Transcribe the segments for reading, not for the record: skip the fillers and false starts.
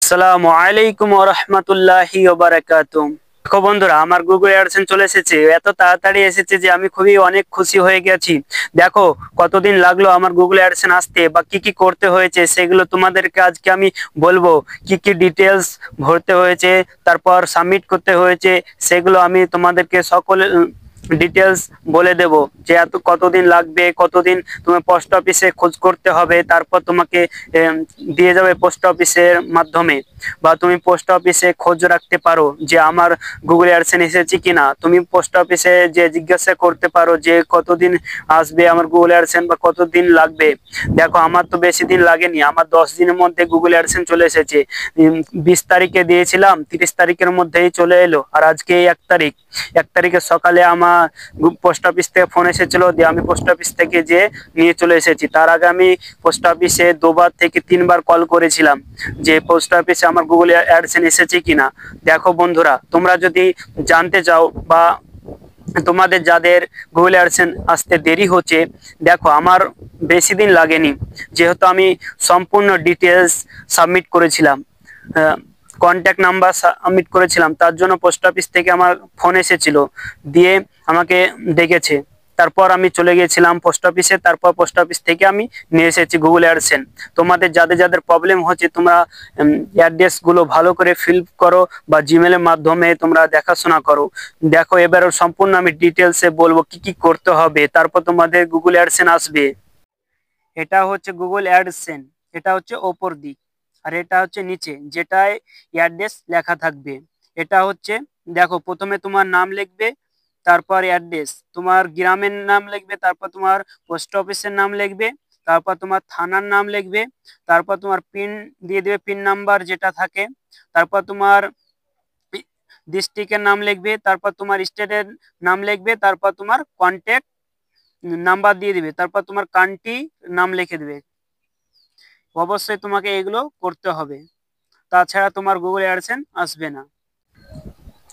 আসসালামু আলাইকুম ওয়া রাহমাতুল্লাহি ওয়া বারাকাতুহু। দেখো বন্ধুরা, আমার গুগল অ্যাডসেন্স চলে এসেছে। এত তাড়াতাড়ি এসেছে যে আমি খুবই অনেক খুশি হয়ে গেছি। দেখো কতদিন লাগলো আমার গুগল অ্যাডসেন্স আসতে বা কি কি করতে হয়েছে সেগুলো তোমাদেরকে আজকে আমি বলবো। কি কি ডিটেলস ভরতে হয়েছে, তারপর সাবমিট করতে হয়েছে, সেগুলো আমি তোমাদেরকে সকল ডিটেলস বলে দেব। যে এত কতদিন লাগবে, কতদিন তোমার পোস্ট অফিসে খোঁজ করতে হবে, তারপর তোমাকে দিয়ে যাবে পোস্ট অফিসের মাধ্যমে। বা তুমি পোস্ট অফিসে খোঁজ রাখতে পারো যে আমার গুগল অ্যাডসেন্স এসেছে কিনা। তুমি পোস্ট অফিসে যে জিজ্ঞাসা করতে পারো যে কতদিন আসবে আমার গুগল অ্যাডসেন্স বা কতদিন লাগবে। দেখো আমার তো বেশি দিন লাগেনি, আমার 10 দিনের মধ্যে গুগল অ্যাডসেন্স চলে এসেছে। 20 তারিখে দিয়েছিলাম, 30 তারিখের মধ্যেই চলে এলো। আর আজকে 1 তারিখ, 1 তারিখে সকালে আমার পোস্ট অফিস থেকে ফোন এসেছিল, দিয়ে আমি পোস্ট অফিস থেকে যে নিয়ে চলে এসেছি। তার আগে আমি পোস্ট অফিসে 2বার থেকে 3বার কল করেছিলাম যে পোস্ট অফিসে আমার গুগল অ্যাডসেন্স এসেছে কিনা। দেখো বন্ধুরা, তোমরা যদি জানতে চাও বা তোমাদের যাদের গুগল অ্যাডসেন্স আসতে দেরি হচ্ছে, দেখো আমার বেশি দিন লাগেনি, যেহেতু আমি সম্পূর্ণ ডিটেলস সাবমিট করেছিলাম, কন্ট্যাক্ট নাম্বার সাবমিট করেছিলাম। তার জন্য পোস্ট অফিস থেকে আমার ফোন এসেছিল, দিয়ে আমাকে ডেকেছে। তারপর আমি চলে গিয়েছিলাম পোস্ট অফিসে, তারপর পোস্ট অফিস থেকে আমি নিয়ে এসেছি গুগল অ্যাডসেন্স। তোমাদের যাদের যাদের প্রবলেম হচ্ছে, তোমরা অ্যাড্রেসগুলো ভালো করে ফিল করো বা জিমেলের মাধ্যমে তোমরা দেখাশোনা করো। দেখো এবার সম্পূর্ণ আমি ডিটেলসে বলবো কি কি করতে হবে, তারপর তোমাদের গুগল অ্যাডসেন্স আসবে। এটা হচ্ছে গুগল অ্যাডসেন্স, এটা হচ্ছে ওপর দিক, আর এটা হচ্ছে নিচে যেটায় অ্যাড্রেস লেখা থাকবে। এটা হচ্ছে, দেখো প্রথমে তোমার নাম লিখবে, তারপর অ্যাড্রেস, তোমার গ্রামের নাম লিখবে, তারপর তোমার পোস্ট অফিসের নাম লিখবে, তারপর তোমার থানার নাম লিখবে, তারপর তোমার পিন দিয়ে দেবে, পিন নাম্বার যেটা থাকে, তারপর তোমার ডিস্ট্রিক্টের নাম লিখবে, তারপর তোমার স্টেটের নাম লিখবে, তারপর তোমার কন্ট্যাক্ট নাম্বার দিয়ে দিবে, তারপর তোমার কান্ট্রি নাম লিখে দেবে। অবশ্যই তোমাকে এগুলো করতে হবে, তাছাড়া তোমার গুগল অ্যাডসেন্স আসবে না।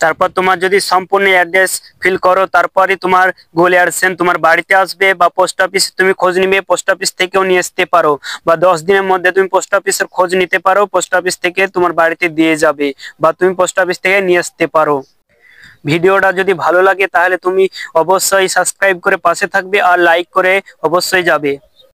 তারপর তোমার যদি সম্পূর্ণ অ্যাড্রেস ফিল করো, তারপরই তোমার গুগল অ্যাডসেন্স তোমার বাড়িতে আসবে। বা পোস্ট অফিসে তুমি খোঁজ নিবে, পোস্ট অফিস থেকেও নিয়ে আসতে পারো। বা 10 দিনের মধ্যে তুমি পোস্ট অফিসের খোঁজ নিতে পারো, পোস্ট অফিস থেকে তোমার বাড়িতে দিয়ে যাবে। বা তুমি পোস্ট অফিস থেকে নিয়ে আসতে পারো। ভিডিওটা যদি ভালো লাগে তাহলে তুমি অবশ্যই সাবস্ক্রাইব করে পাশে থাকবে, আর লাইক করে অবশ্যই যাবে।